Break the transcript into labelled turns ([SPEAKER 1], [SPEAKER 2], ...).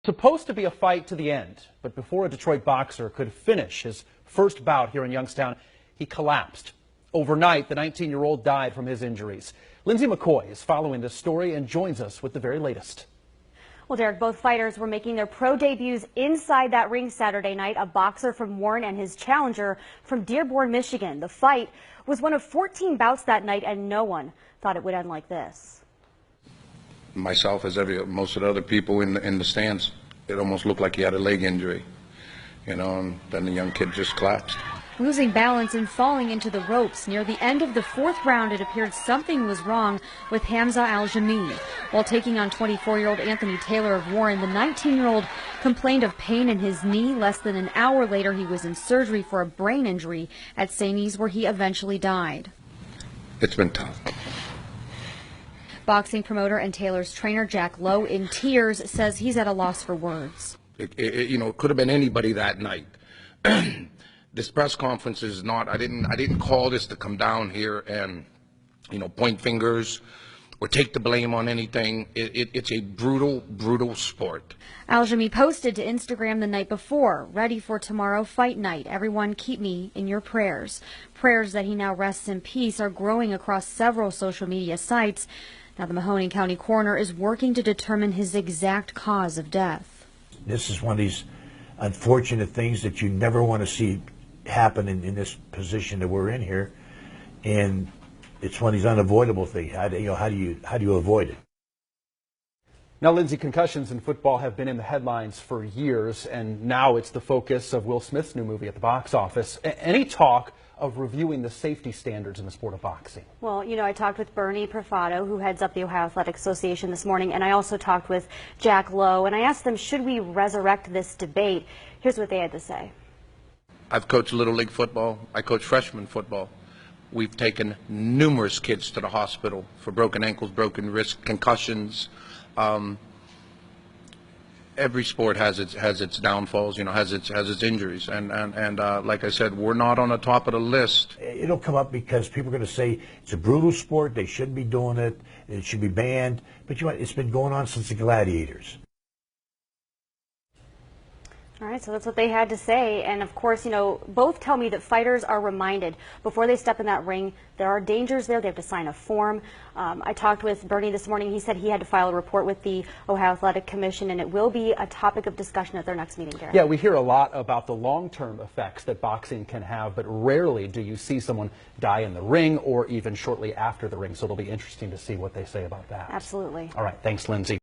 [SPEAKER 1] Supposed to be a fight to the end, but before a Detroit boxer could finish his first bout here in Youngstown, he collapsed. Overnight, the 19-year-old died from his injuries. Lindsay McCoy is following this story and joins us with the very latest.
[SPEAKER 2] Well, Derek, both fighters were making their pro debuts inside that ring Saturday night, a boxer from Warren and his challenger from Dearborn, Michigan. The fight was one of 14 bouts that night, and no one thought it would end like this.
[SPEAKER 3] Myself, as most of the other people in the stands, it almost looked like he had a leg injury, and then the young kid just collapsed.
[SPEAKER 2] Losing balance and falling into the ropes. Near the end of the fourth round, it appeared something was wrong with Hamza al-Jahmi. While taking on 24-year-old Anthony Taylor of Warren, the 19-year-old complained of pain in his knee. Less than an hour later, he was in surgery for a brain injury at St. E's, where he eventually died.
[SPEAKER 3] It's been tough. Boxing
[SPEAKER 2] promoter and Taylor's trainer, Jack Lowe, in tears, says he's at a loss for words.
[SPEAKER 3] It could have been anybody that night. This press conference is not, I didn't call this to come down here and, point fingers or take the blame on anything. It's a brutal, brutal sport.
[SPEAKER 2] Al-Jahmi posted to Instagram the night before, ready for tomorrow fight night. Everyone keep me in your prayers. Prayers that he now rests in peace are growing across several social media sites. Now the Mahoning County coroner is working to determine his exact cause of death.
[SPEAKER 4] This is one of these unfortunate things that you never want to see happen in this position that we're in here, and it's one of these unavoidable things. How do you avoid it?
[SPEAKER 1] Now, Lindsay, concussions in football have been in the headlines for years, and now it's the focus of Will Smith's new movie at the box office. Any talk of reviewing the safety standards in the sport of boxing? Well,
[SPEAKER 2] I talked with Bernie Profato, who heads up the Ohio Athletic Association, this morning, and I also talked with Jack Lowe, and I asked them, should we resurrect this debate? Here's what they had to say.
[SPEAKER 3] I've coached Little League football. I coach freshman football. We've taken numerous kids to the hospital for broken ankles, broken wrists, concussions. Every sport has its downfalls, has its injuries, and like I said, we're not on the top of the list.
[SPEAKER 4] It'll come up because people are going to say it's a brutal sport. They shouldn't be doing it. It should be banned. But it's been going on since the gladiators.
[SPEAKER 2] All right, so that's what they had to say. And of course, both tell me that fighters are reminded before they step in that ring, there are dangers there. They have to sign a form. I talked with Bernie this morning. He said he had to file a report with the Ohio Athletic Commission, and it will be a topic of discussion at their next meeting, Derek.
[SPEAKER 1] Yeah, we hear a lot about the long-term effects that boxing can have, but rarely do you see someone die in the ring or even shortly after the ring. So it'll be interesting to see what they say about that.
[SPEAKER 2] Absolutely.
[SPEAKER 1] All right, thanks, Lindsay.